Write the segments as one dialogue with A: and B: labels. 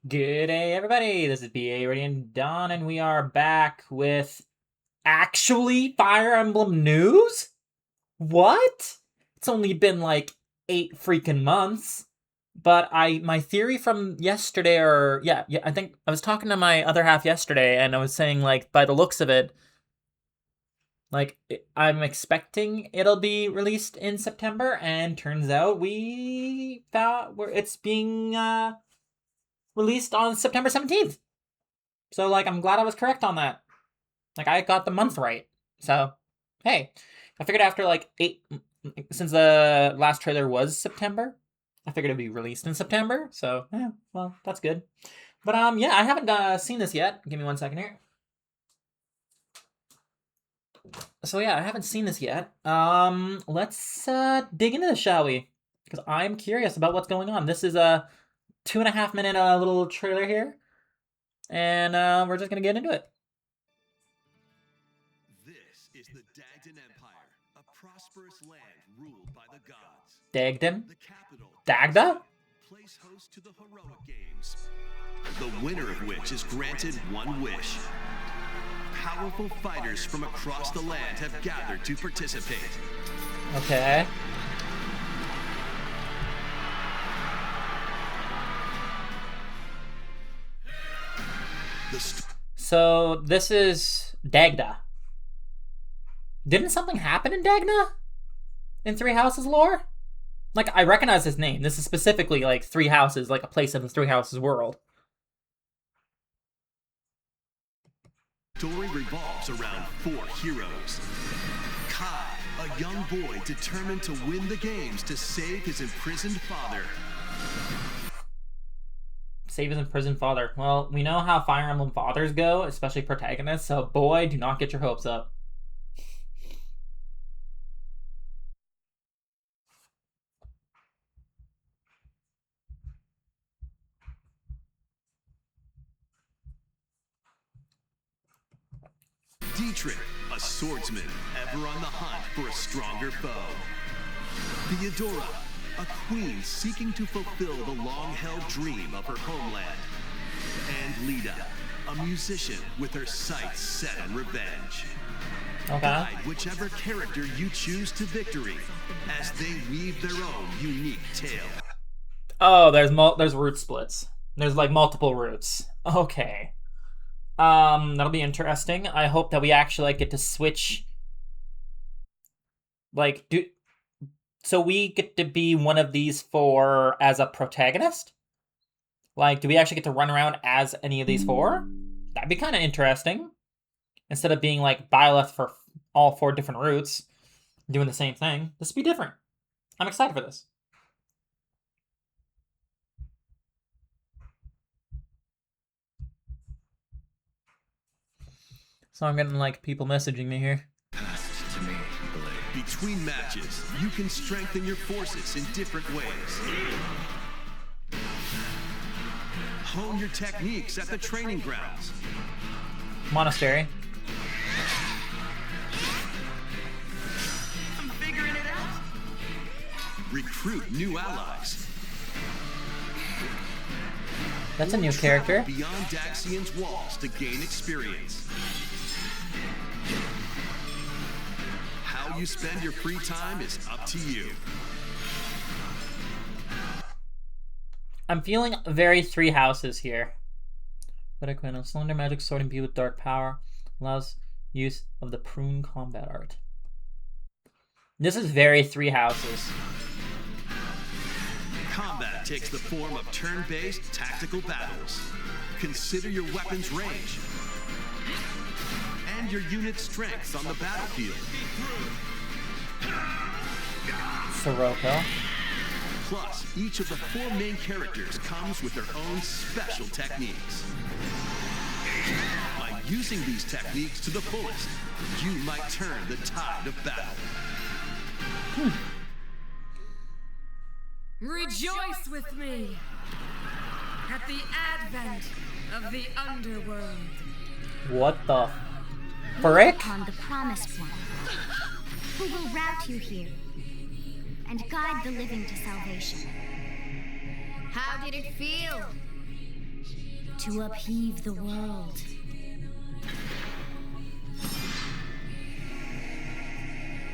A: Good day, everybody. This is BA Radiant Dawn, and we are back with actually Fire Emblem news? What? It's only been like 8 freaking months. But my theory from yesterday, or yeah, I think I was talking to my other half yesterday, and I was saying, like, by the looks of it, like, I'm expecting it'll be released in September, and turns out we found where it's being released on September 17th. So, like, I'm glad I was correct on that. Like, I got the month right. So, hey, I figured after, like, since the last trailer was September, I figured it'd be released in September. So, yeah, well, that's good. But, yeah, I haven't seen this yet. Give me 1 second here. So, yeah, I haven't seen this yet. Let's dig into this, shall we? Because I'm curious about what's going on. This is a 2.5-minute little trailer here. And we're just going to get into it.
B: This is the Dagden Empire, a prosperous land ruled by the gods.
A: Dagden?
B: The capital,
A: Dagda?
B: place host to the heroic games, the winner of which is granted one wish. Powerful fighters from across the land have gathered to participate.
A: Okay. So this is Dagda. Didn't something happen in Dagna? In Three Houses lore? Like, I recognize his name. This is specifically, like, Three Houses, like a place in the Three Houses world.
B: Story revolves around 4 heroes. Kai, a young boy determined to win the games to save his imprisoned father.
A: Save his imprisoned father. Well, we know how Fire Emblem fathers go, especially protagonists, so boy, do not get your hopes up.
B: Dietrich, a swordsman, ever on the hunt for a stronger foe. Theodora, a queen seeking to fulfill the long-held dream of her homeland. And Lida, a musician with her sights set on revenge.
A: Okay.
B: Guide whichever character you choose to victory as they weave their own unique tale.
A: Oh, there's route splits. There's, like, multiple routes. Okay. That'll be interesting. I hope that we actually, like, get to switch. Like, so we get to be one of these 4 as a protagonist? Like, do we actually get to run around as any of these 4? That'd be kind of interesting. Instead of being, like, Byleth for all 4 different routes, doing the same thing. This would be different. I'm excited for this. So I'm getting, like, people messaging me here.
B: Passed to me, Blade. Between matches, you can strengthen your forces in different ways. Hone your techniques at the training grounds.
A: Monastery.
B: I'm figuring it out. Recruit new allies.
A: That's a new character.
B: Beyond Daxian's walls to gain experience. How you spend your free time is up to you.
A: I'm feeling very Three Houses here. But a slender magic sword imbued with dark power allows use of the prune combat art. This is very Three Houses.
B: Combat takes the form of turn-based tactical battles. Consider your weapon's range and your unit's strengths on the battlefield.
A: Sirocco.
B: Plus, each of the 4 main characters comes with their own special techniques. By using these techniques to the fullest, you might turn the tide of battle.
C: Rejoice with me at the advent of the underworld.
A: What the frick?
D: Upon the promised one, who will route you here and guide the living to salvation.
E: How did it feel?
D: To upheave the world.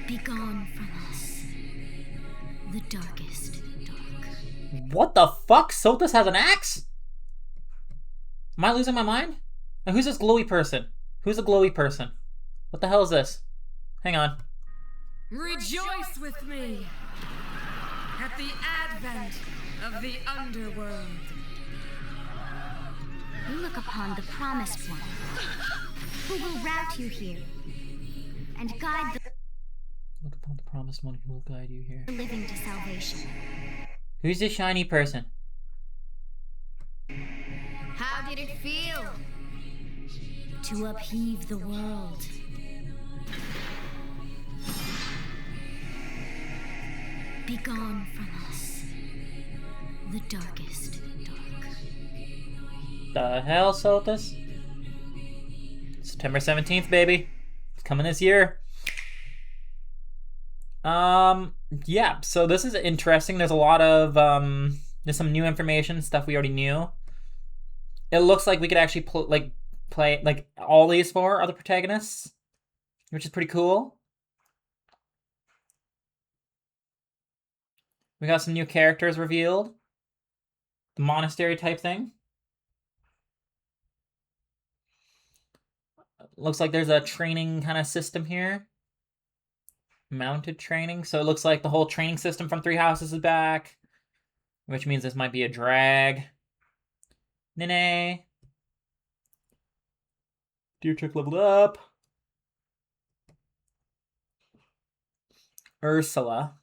D: Begone from us, the darkest dark.
A: What the fuck? Sothis has an axe? Am I losing my mind? And who's this glowy person? Who's a glowy person? What the hell is this? Hang on.
C: Rejoice with me at the advent of the underworld.
D: We look upon the promised one, who will route you here and guide
A: Look upon the promised one who will guide you here.
D: the living to salvation.
A: Who's this shiny person?
D: How did it feel? To upheave the world. Begone from us, the darkest dark.
A: The hell, Sothis? September 17th, baby. It's coming this year. Yeah, so this is interesting. There's a lot of, there's some new information, stuff we already knew. It looks like we could actually play, like, all these four are the protagonists, which is pretty cool. We got some new characters revealed. The monastery type thing. Looks like there's a training kind of system here. Mounted training. So it looks like the whole training system from Three Houses is back. Which means this might be a drag. Nene. Dietrich leveled up. Ursula.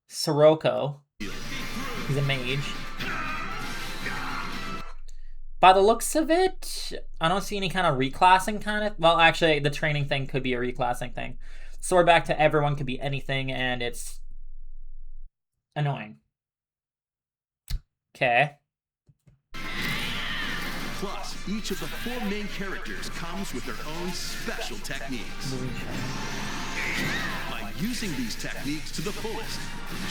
A: Sirocco. He's a mage. By the looks of it, I don't see any kind of reclassing kind of... Well, actually, the training thing could be a reclassing thing. Sword back to everyone could be anything, and it's annoying. Okay.
B: Plus, each of the four main characters comes with their own special techniques. By using these techniques to the fullest,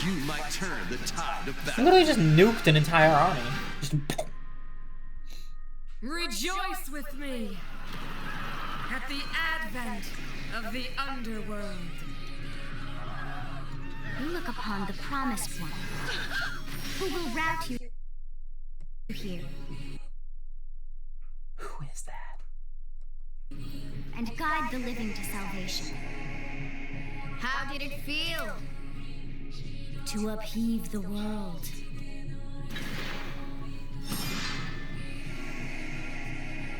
B: you might turn the tide of
A: He
B: battle.
A: literally just nuked an entire army. Just...
C: Rejoice with me at the advent of the underworld.
D: We look upon the promised one, who will route you here
A: Who is that?
D: and guide the living to salvation. How did it feel? To upheave the world.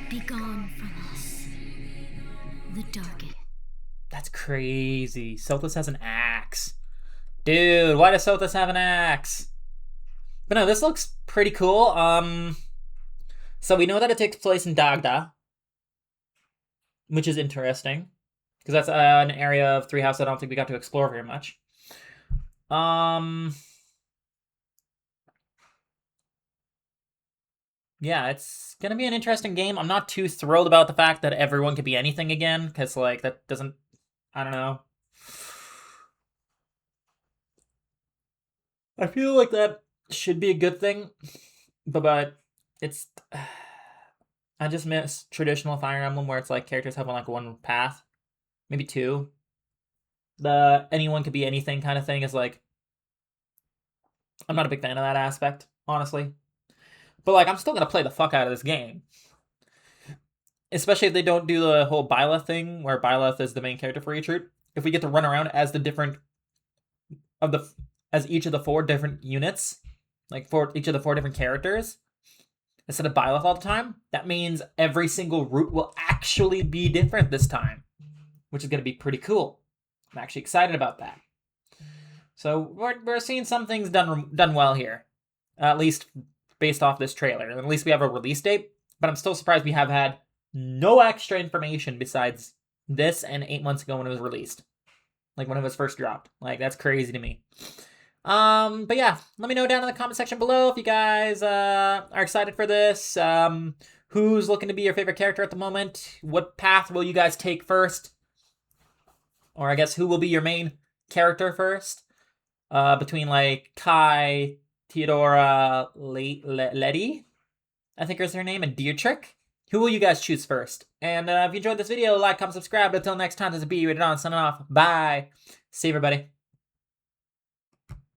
D: Begone from us, the darkest.
A: That's crazy. Sothis has an axe. Dude, why does Sothis have an axe? But no, this looks pretty cool. So we know that it takes place in Dagda, which is interesting, because that's an area of Three Houses I don't think we got to explore very much. Yeah, it's gonna be an interesting game. I'm not too thrilled about the fact that everyone could be anything again, because, like, that doesn't... I don't know. I feel like that should be a good thing, but it's... I just miss traditional Fire Emblem where it's like characters have like one path, maybe two. The anyone could be anything kind of thing is like... I'm not a big fan of that aspect, honestly. But, like, I'm still gonna play the fuck out of this game. Especially if they don't do the whole Byleth thing, where Byleth is the main character for each route. If we get to run around as the different... as each of the four different units, like for each of the four different characters, instead of Byleth all the time, that means every single route will actually be different this time, which is gonna be pretty cool. I'm actually excited about that. So we're seeing some things done well here, at least based off this trailer. At least we have a release date, but I'm still surprised we have had no extra information besides this and 8 months ago when it was released, like when it was first dropped. Like, that's crazy to me. But yeah, let me know down in the comment section below if you guys are excited for this. Who's looking to be your favorite character at the moment? What path will you guys take first? Or I guess who will be your main character first? Between like Kai, Theodora Letty, I think is her name, and Dietrich. Who will you guys choose first? And if you enjoyed this video, like, comment, subscribe. Until next time, this is B. Rated On, signing off. Bye. See you, everybody.